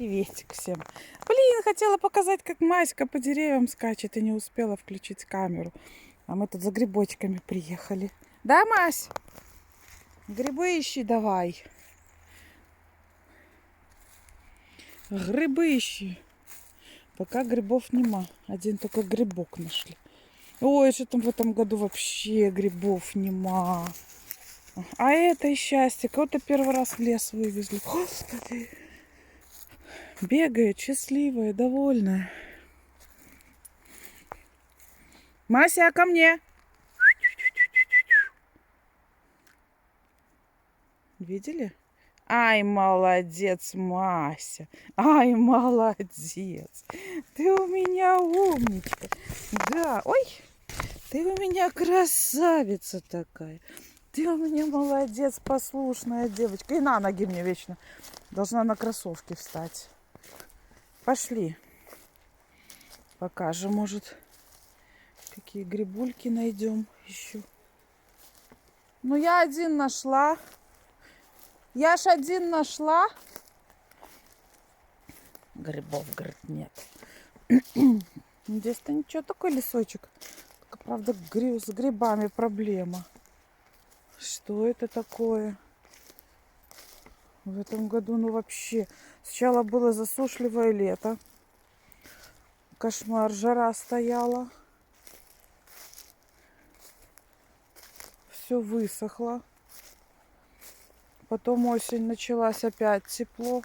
Приветик всем. Блин, хотела показать, как Маська по деревьям скачет и не успела включить камеру. А мы тут за грибочками приехали. Да, Мась? Грибы ищи давай. Грибы ищи. Пока грибов нема. Один только грибок нашли. Ой, что там в этом году вообще грибов нема. А это и счастье. Кого-то первый раз в лес вывезли. Господи. Бегает, счастливая, довольная. Мася, ко мне. Видели? Ай, молодец, Мася. Ай, молодец. Ты у меня умничка. Да, ой, ты у меня красавица такая. Ты у меня молодец, послушная девочка. И на ноги мне вечно. Должна на кроссовки встать. Пошли. Покажем, может, какие грибульки найдем еще. Ну, я один нашла. Я ж один нашла. Грибов, говорит, нет. Здесь-то ничего, такой лесочек. Только, правда, с грибами проблема. Что это такое? В этом году, ну вообще. Сначала было засушливое лето. Кошмар, жара стояла. Все высохло. Потом осень началась, опять тепло.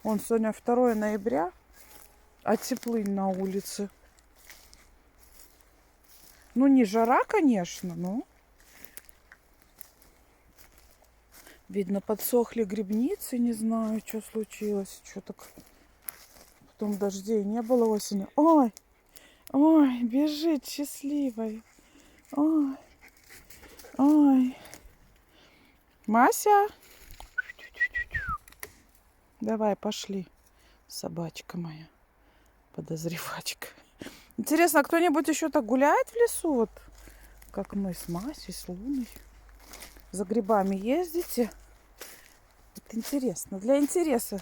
Вон сегодня 2 ноября, а теплынь на улице. Ну, не жара, конечно, но... Видно, подсохли грибницы, не знаю, что случилось. Что так... Потом дождей не было осенью. Ой, ой, бежит счастливая. Ой, ой. Мася. Давай, пошли, собачка моя, подозревачка. Интересно, а кто-нибудь еще так гуляет в лесу, вот как мы с Масей, с Луной? За грибами ездите? Это интересно. Для интереса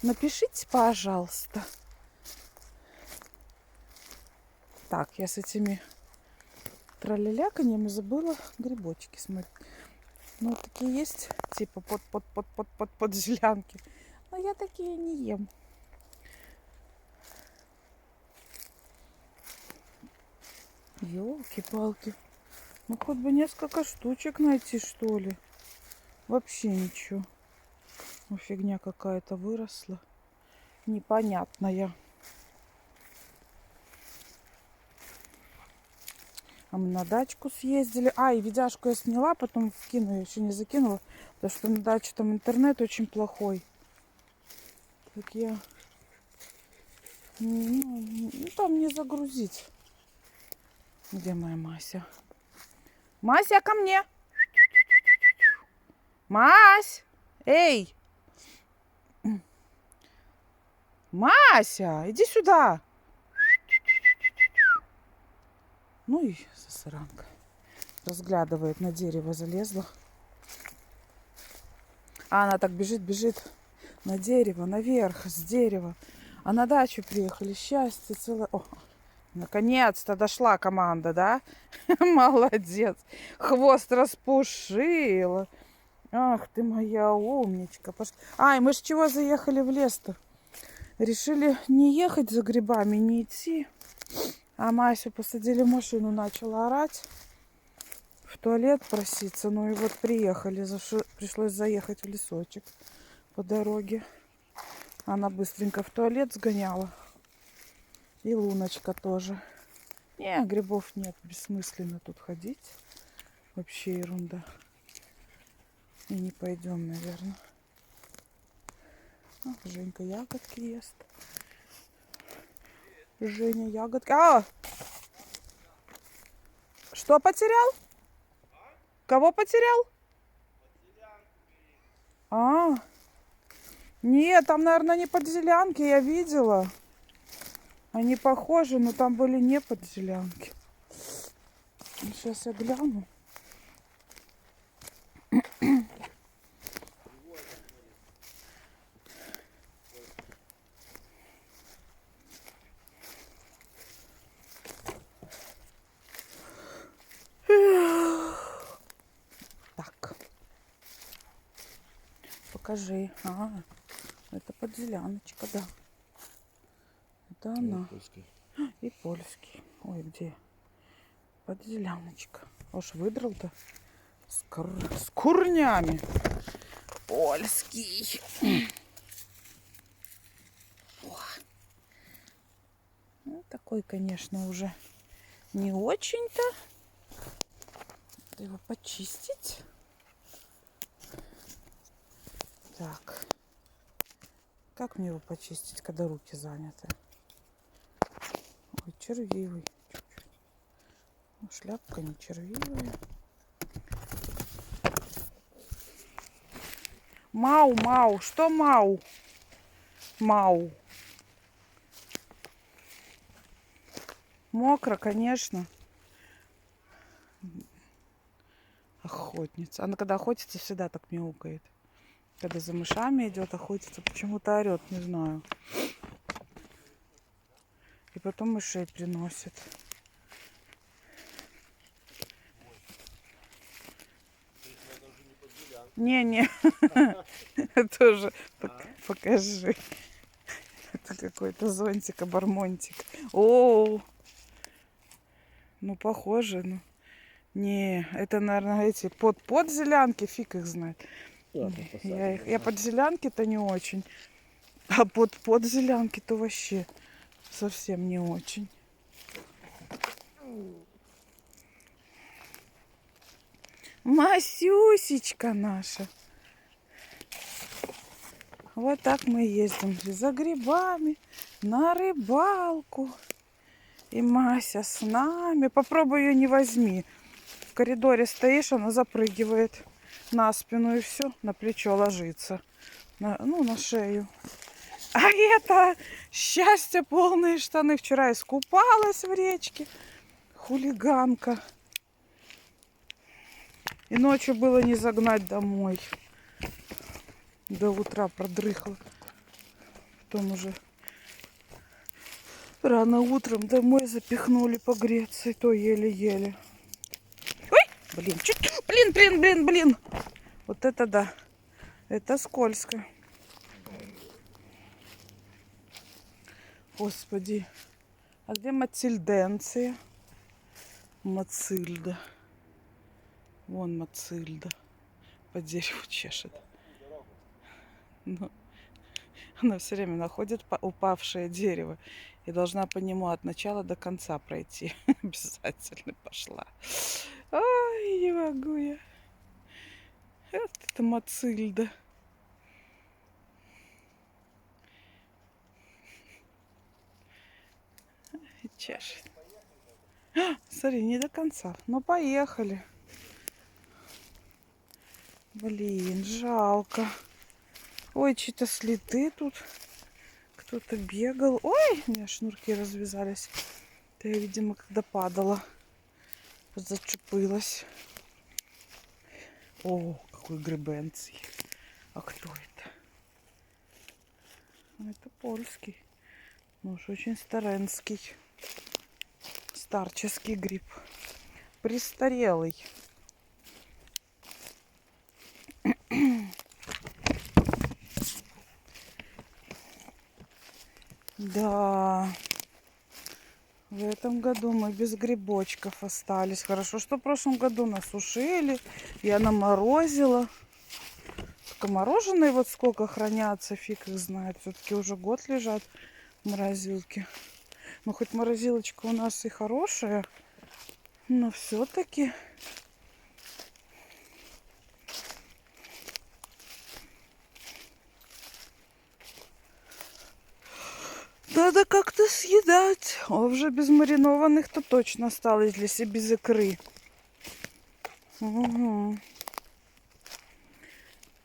напишите, пожалуйста. Так, я с этими троллеляканьями забыла грибочки смотреть. Ну, вот такие есть, типа под зелянки. Но я такие не ем. Ёлки-палки. Ну, хоть бы несколько штучек найти, что ли. Вообще ничего. Ну, фигня какая-то выросла. Непонятная. А мы на дачку съездили. А, и видяшку я сняла, потом вкину. Я еще не закинула. Потому что на даче там интернет очень плохой. Так я... Ну, там не загрузить. Где моя Мася? Мася, ко мне! Мась! Эй! Мася, иди сюда! Ну и засранка. Разглядывает, на дерево залезла. А она так бежит на дерево, наверх, с дерева. А на дачу приехали. Счастье целое. О, наконец-то дошла команда, да? Молодец. Хвост распушила. Ах ты моя умничка. Ай, мы ж чего заехали в лес-то? Решили не ехать за грибами, не идти. А Масю посадили в машину, начала орать. В туалет проситься. Ну и вот приехали. Пришлось заехать в лесочек по дороге. Она быстренько в туалет сгоняла. И Луночка тоже. Не, грибов нет. Бессмысленно тут ходить. Вообще ерунда. И не пойдем, наверное. А, Женька ягодки ест. Женя ягодки. А! Что потерял? Кого потерял? А, нет, там, наверное, не подзелянки, я видела. Они похожи, но там были не подзелянки. Сейчас я гляну. покажи. А, это подзеляночка, да. Это она. И польский. Ой, где? Подзеляночка. Уж выдрал-то с курнями. Польский. Ну, такой, конечно, уже не очень-то. Надо его почистить. Так. Как мне его почистить, когда руки заняты? Ой, червивый. Ну, шляпка не червивая. Мау, мау. Что мау? Мау. Мокро, конечно. Охотница. Она когда охотится, всегда так мяукает. Когда за мышами идет охотиться, почему-то орет, не знаю. И потом мышей приносит. Не-не. Тоже покажи. Это какой-то зонтик, обормонтик. О, ну похоже, ну. Не, это, наверное, эти подзелянки, фиг их знает. Я подзелянки-то не очень. А подзелянки-то вообще совсем не очень. Масюсечка наша. Вот так мы ездим за грибами на рыбалку. И Мася с нами. Попробуй ее не возьми. В коридоре стоишь, она запрыгивает на спину и все, на плечо ложится. На шею. А это счастье, полные штаны. Вчера искупалась в речке. Хулиганка. И ночью было не загнать домой. До утра продрыхла. Потом уже рано утром домой запихнули погреться. И то еле-еле. Ой! Блин. Вот это да. Это скользко. Господи. А где Матильденция? Мацильда. Вон Мацильда. По дереву чешет. Но она все время находит упавшее дерево. И должна по нему от начала до конца пройти. Обязательно пошла. Ой, не могу я. Вот это Мацильда. И чешет. Смотри, не до конца. Ну, поехали. Блин, жалко. Ой, чьи-то следы тут. Кто-то бегал. Ой, у меня шнурки развязались. Это я, видимо, когда падала, зачепилась. О, какой грибенций. А кто это? Это польский. Ну уж очень старенский. Старческий гриб. Престарелый. Да. В этом году мы без грибочков остались. Хорошо, что в прошлом году насушили. Я наморозила. Только мороженые вот сколько хранятся, фиг их знает. Все-таки уже год лежат в морозилке. Ну, хоть морозилочка у нас и хорошая, но все-таки... Надо как-то съедать. А уже без маринованных-то точно осталось, если без икры. Угу.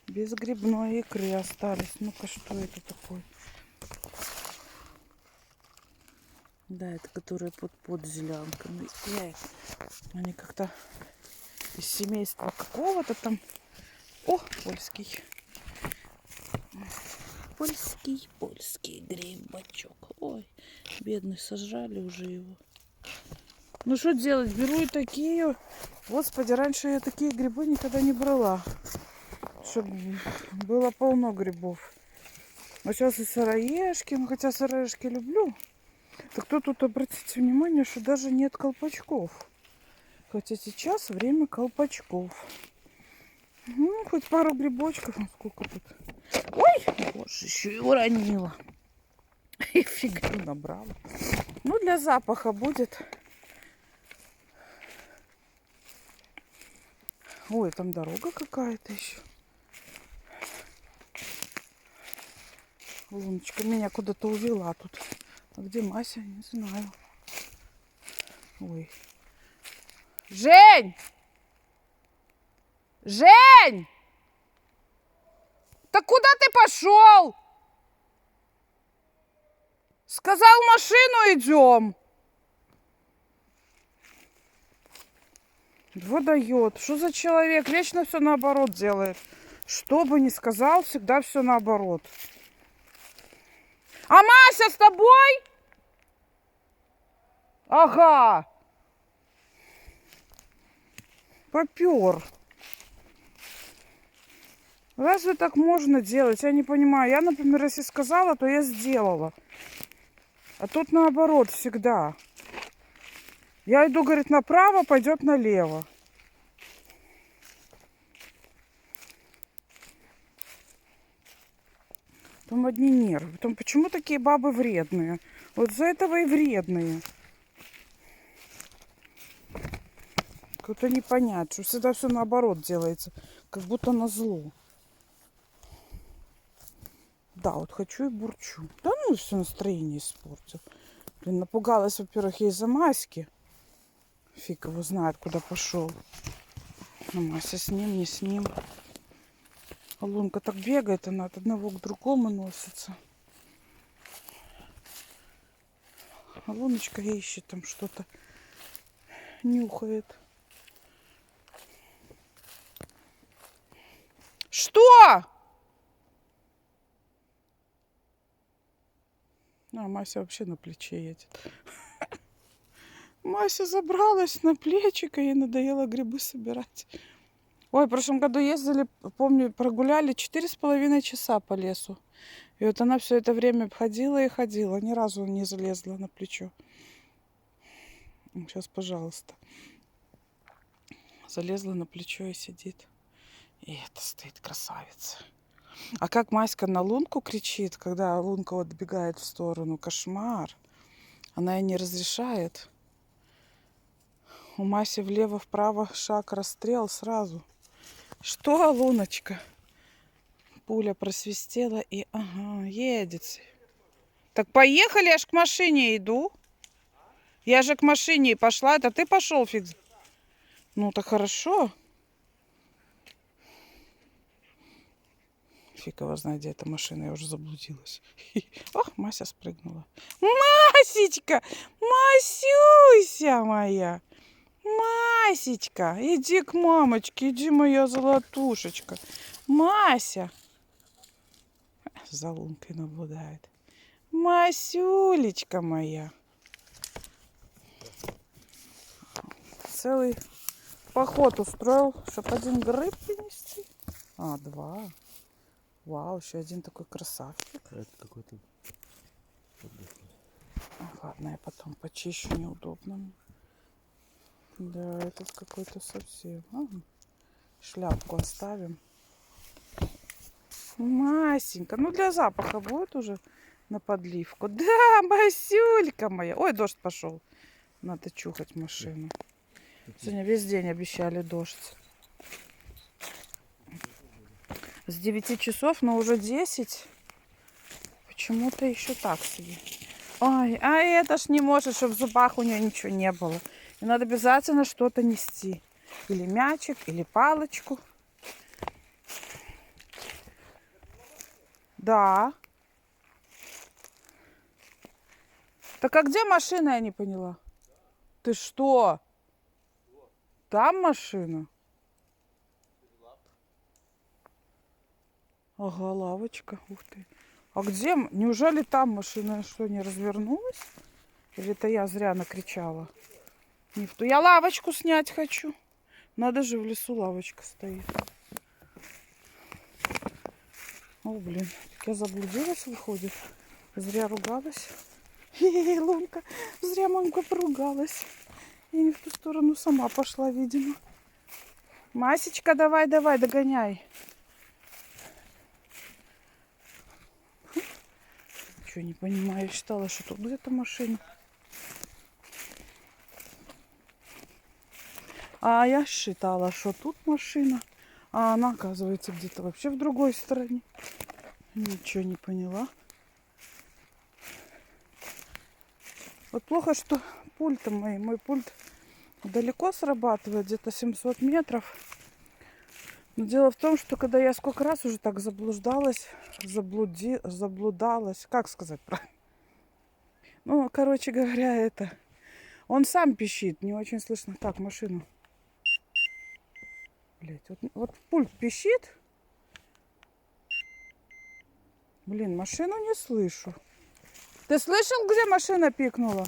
Без грибной икры остались. Ну-ка, что это такое? Да, это которые под зелянками. Они как-то из семейства какого-то там. О, польский. Польский грибочок. Ой, бедный, сожрали уже его. Ну что делать? Беру и такие. Господи, раньше я такие грибы никогда не брала. Чтобы было полно грибов. А сейчас и сыроежки, ну, хотя сыроежки люблю. Так кто тут, обратите внимание, что даже нет колпачков. Хотя сейчас время колпачков. Ну, хоть пару грибочков. Ну, сколько тут? Ой, боже, еще и уронила. И фигню набрала. Ну, для запаха будет. Ой, там дорога какая-то еще. Луночка меня куда-то увела тут. А где Мася? Не знаю. Ой. Жень! Жень! Так куда ты пошел? Сказал, машину идем. Выдает. Что за человек? Вечно все наоборот делает. Что бы ни сказал, всегда все наоборот. А Мася с тобой? Ага. Попер. Разве так можно делать? Я не понимаю. Я, например, если сказала, то я сделала. А тут наоборот всегда. Я иду, говорит, направо, пойдет налево. Там одни нервы. Потом, почему такие бабы вредные? Вот за этого и вредные. Как-то не понять, что всегда все наоборот делается. Как будто назло. Да, вот хочу и бурчу. Да ну, все настроение испортил. Блин, напугалась, во-первых, я из-за Маськи. Фиг его знает, куда пошел. Ну, Мася с ним, не с ним. А Лунка так бегает, она от одного к другому носится. А Луночка ищет там что-то. Нюхает. Что? А Мася вообще на плече едет. Мася забралась на плечико, ей надоело грибы собирать. Ой, в прошлом году ездили, помню, прогуляли 4,5 часа по лесу. И вот она все это время ходила и ходила, ни разу не залезла на плечо. Сейчас, пожалуйста. Залезла на плечо и сидит. И это стоит красавица. А как Маська на Лунку кричит, когда Лунка отбегает в сторону. Кошмар. Она ей не разрешает. У Маси влево-вправо шаг, расстрел сразу. Что, Луночка? Пуля просвистела и... Ага, едет. Так поехали, я ж к машине иду. Я же к машине и пошла. Это ты пошел, фиг. Ну, так хорошо. Фиг его знает, где эта машина. Я уже заблудилась. Ох, Мася спрыгнула. Масечка! Масюся моя! Масечка! Иди к мамочке, иди, моя золотушечка. Мася! За Лункой наблюдает. Масюлечка моя! Целый поход устроил, чтобы один гриб принести. А, 2. Вау, еще один такой красавчик. Это какой-то... Ладно, я потом почищу, неудобно мне. Да, этот какой-то совсем. Ага. Шляпку оставим. Масенька, ну для запаха будет уже на подливку. Да, Масюлька моя. Ой, дождь пошел. Надо чухать машину. Сегодня весь день обещали дождь. С 9 часов, но уже 10. Почему-то еще так себе. Ой, а это ж не может, чтобы в зубах у нее ничего не было. И надо обязательно что-то нести. Или мячик, или палочку. Да. Так а где машина, я не поняла? Ты что? Там машина? Ага, лавочка. Ух ты. А где? Неужели там машина что, не развернулась? Или это я зря накричала? Не в ту. Я лавочку снять хочу. Надо же, в лесу лавочка стоит. О, блин, так я заблудилась, выходит. Зря ругалась. Хе-хе, Лунка, зря мамка поругалась. Я не в ту сторону сама пошла, видимо. Масечка, давай, давай, догоняй. Ничего не понимаю, я считала, что тут где-то машина. А я считала, что тут машина. А она, оказывается, где-то вообще в другой стороне. Ничего не поняла. Вот плохо, что пультом мой пульт далеко срабатывает, где-то 700 метров. Но дело в том, что когда я сколько раз уже так заблуждалась, заблудалась, как сказать правильно? Ну, короче говоря, это... Он сам пищит, не очень слышно. Так, машину. Блять, вот пульт пищит. Блин, машину не слышу. Ты слышал, где машина пикнула?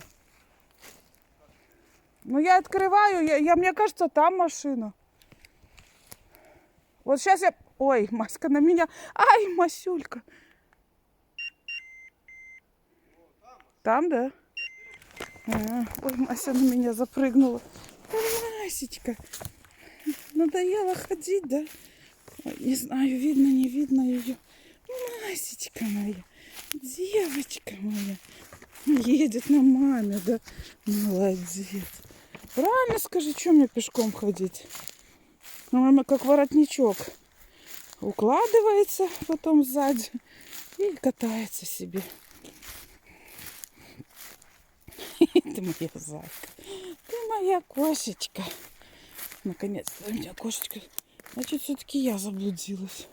Ну, я открываю, мне кажется, там машина. Вот сейчас я... Ой, Маська на меня. Ай, Масюлька. Там, да? Ой, Мася на меня запрыгнула. Масечка. Надоело ходить, да? Ой, не знаю, видно, не видно ее. Масечка моя. Девочка моя. Едет на маме, да? Молодец. Правильно скажи, что мне пешком ходить? Мама как воротничок. Укладывается потом сзади и катается себе. Ты моя зайка. Ты моя кошечка. Наконец-то у меня кошечка. Значит, все-таки я заблудилась.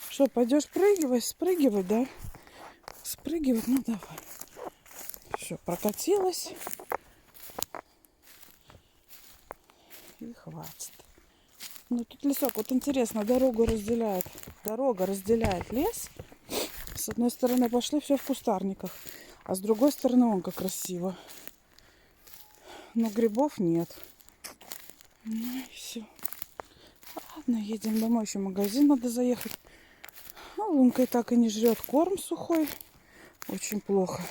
Что, пойдешь спрыгивать, да? Спрыгивать, ну давай. Все, прокатилась. И хватит. Ну тут лесок. Вот интересно, дорога разделяет лес. С одной стороны пошли все в кустарниках. А с другой стороны вон как красиво. Но грибов нет. Ну и все. Ладно, едем домой. Еще в магазин надо заехать. А Лунка и так и не жрет корм сухой. Очень плохо.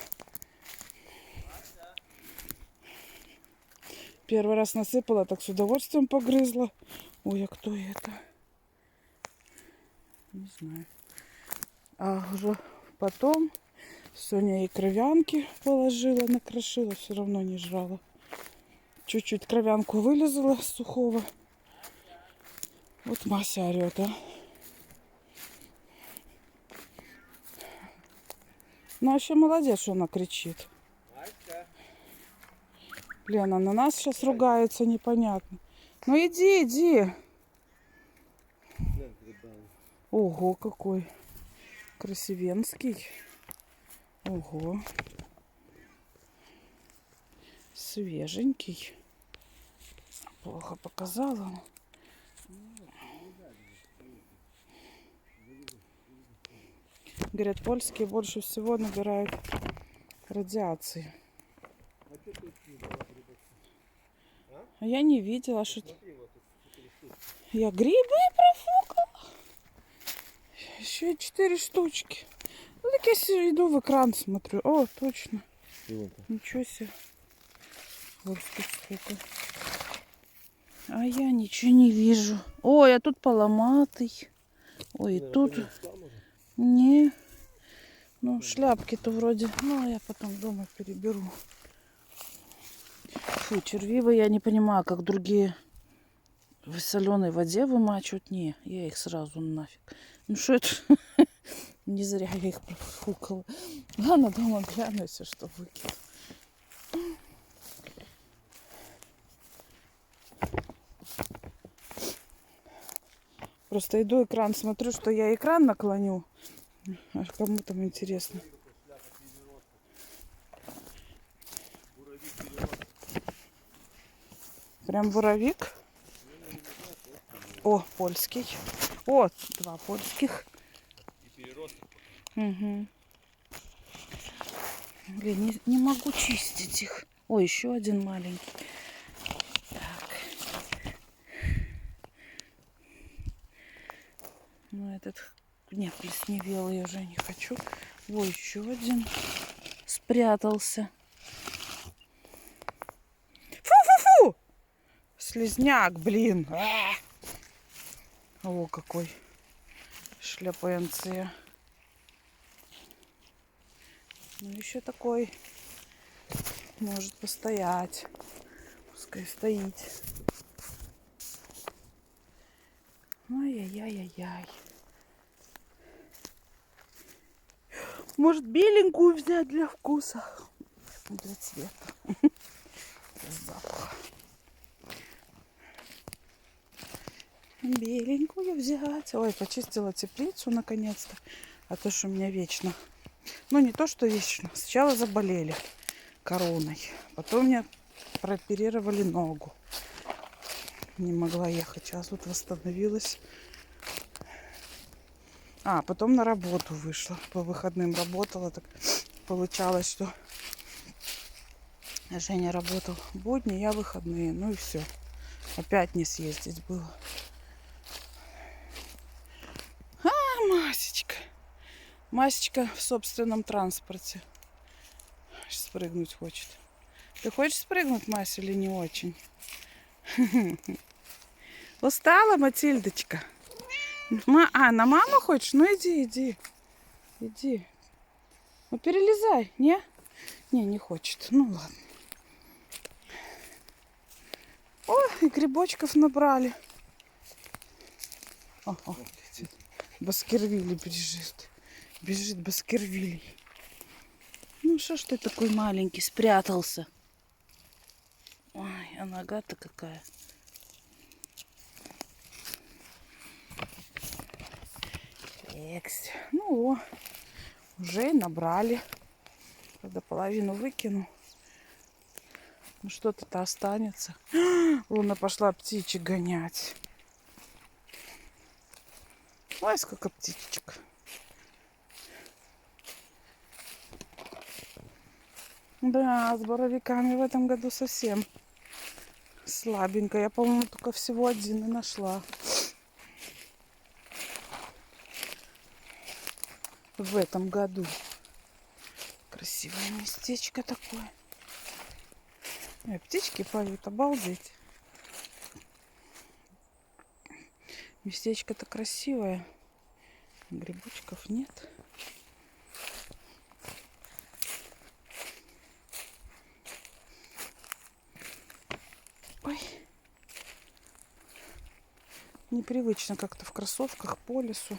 Первый раз насыпала, так с удовольствием погрызла. Ой, а кто это? Не знаю. А уже потом Соня ей кровянки положила, накрошила, все равно не жрала. Чуть-чуть кровянку вылезала с сухого. Вот Мася орет, а. Ну, вообще молодец, что она кричит. Блин, она на нас сейчас ругается, непонятно. Ну иди, иди. Ого, какой красивенский. Ого. Свеженький. Плохо показала. Говорят, польские больше всего набирают радиации. А я не видела, что... Я грибы профукала. Еще 4 штучки. Ну, так я иду в экран смотрю. О, точно. Ничего себе. Вот сколько. А я ничего не вижу. Ой, а тут поломатый. Ой, и тут... Не. Ну, шляпки-то вроде... Ну, я потом дома переберу. Фу, червивые я не понимаю, как другие в соленой воде вымачивают. Не, я их сразу нафиг. Ну, что это? Не зря я их профукала. Ладно, дома гляну, если что, выкину. Просто иду экран, смотрю, что я экран наклоню. Аж кому там интересно. Прям буровик. О, польский. О, 2 польских. Угу. Блин, не могу чистить их. О, еще один маленький. Так. Ну, этот Нет, плесневелый я уже не хочу. Ой, еще один спрятался. Фу-фу-фу! Слизняк, блин. О, какой шляпенция. Ну, еще такой может постоять. Пускай стоит. Ай-яй-яй-яй-яй. Может, беленькую взять для вкуса? Для цвета. Для запаха. Беленькую взять. Ой, почистила теплицу наконец-то. А то, что у меня вечно. Ну, не то, что вечно. Сначала заболели короной. Потом мне прооперировали ногу. Не могла ехать. Сейчас вот восстановилась. А, потом на работу вышла. По выходным работала. Так получалось, что Женя работал будни, я выходные. Ну и все. Опять не съездить было. А, Масечка. Масечка в собственном транспорте. Спрыгнуть хочет. Ты хочешь спрыгнуть, Мася, или не очень? Устала, Матильдочка? На маму хочешь? Ну иди, иди. Иди. Ну перелезай, не? Не хочет. Ну ладно. О, и грибочков набрали. О, Баскервилли бежит. Бежит Баскервилли. Ну что ж ты такой маленький спрятался? Ой, а нога-то какая. Экс. Ну, уже набрали. Правда, половину выкину. Ну, что-то останется. Луна пошла птичек гонять. Ой, сколько птичек. Да, с боровиками в этом году совсем слабенько. Я, по-моему, только всего один и нашла. В этом году. Красивое местечко такое. Птички поют, обалдеть. Местечко-то красивое. Грибочков нет. Ой. Непривычно как-то в кроссовках по лесу.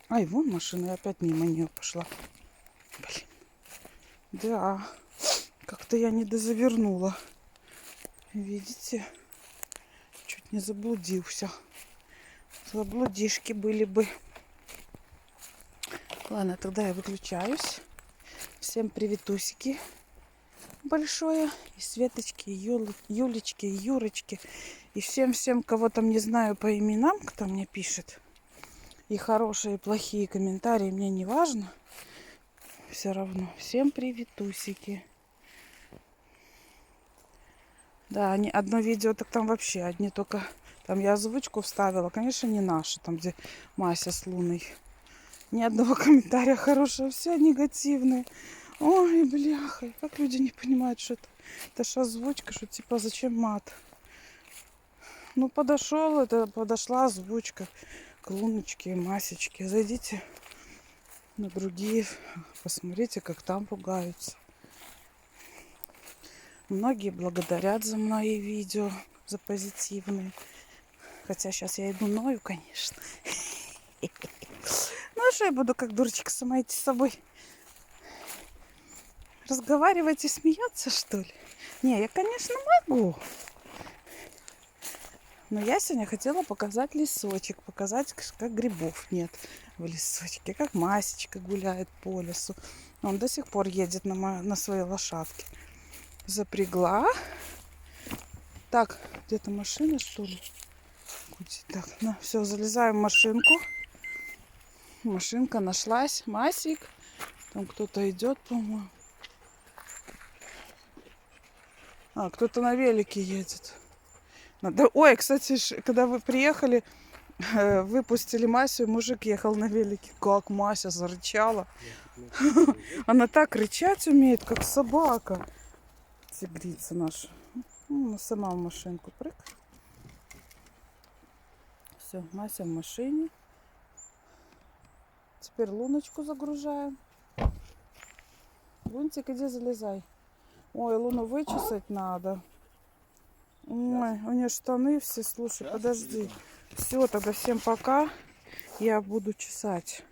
Ай, вон машина, я опять мимо нее пошла. Блин. Да, как-то я не дозавернула. Видите? Чуть не заблудился. Заблудишки были бы. Ладно, тогда я выключаюсь. Всем приветусики большое. И Светочки, и Юлечки, и Юрочки. И всем-всем, кого там не знаю по именам, кто мне пишет. И хорошие, и плохие комментарии, мне не важно. Все равно. Всем приветусики. Да, одно видео, так там вообще одни только... Там я озвучку вставила. Конечно, не наши. Там, где Мася с Луной. Ни одного комментария хорошего. Все негативные. Ой, бляха. Как люди не понимают, что это ж озвучка, что типа зачем мат? Ну, подошла озвучка к Луночке и Масечке. Зайдите на другие. Посмотрите, как там ругаются. Многие благодарят за мои видео, за позитивные. Хотя сейчас я иду ною, конечно. Ну, а что я буду как дурочка сама идти с собой? Разговаривать и смеяться, что ли? Не, я, конечно, могу. Но я сегодня хотела показать лесочек. Показать, как грибов нет в лесочке. Как Масечка гуляет по лесу. Он до сих пор едет на своей лошадке. Запрягла. Так, где-то машина, что ли? Так, ну, все, залезаем в машинку. Машинка нашлась. Масик. Там кто-то идет, по-моему. А, кто-то на велике едет. Надо... Ой, кстати, когда вы приехали, Выпустили Масю, и мужик ехал на велике. Как Мася зарычала. Она так рычать умеет, как собака. Тигрица наша. Ну, сама в машинку прыг. Все, Мася в машине. Теперь Луночку загружаем. Лунтик, иди залезай. Ой, Луну вычесать надо. Ой, у нее штаны все. Слушай, подожди. Все, тогда всем пока. Я буду чесать.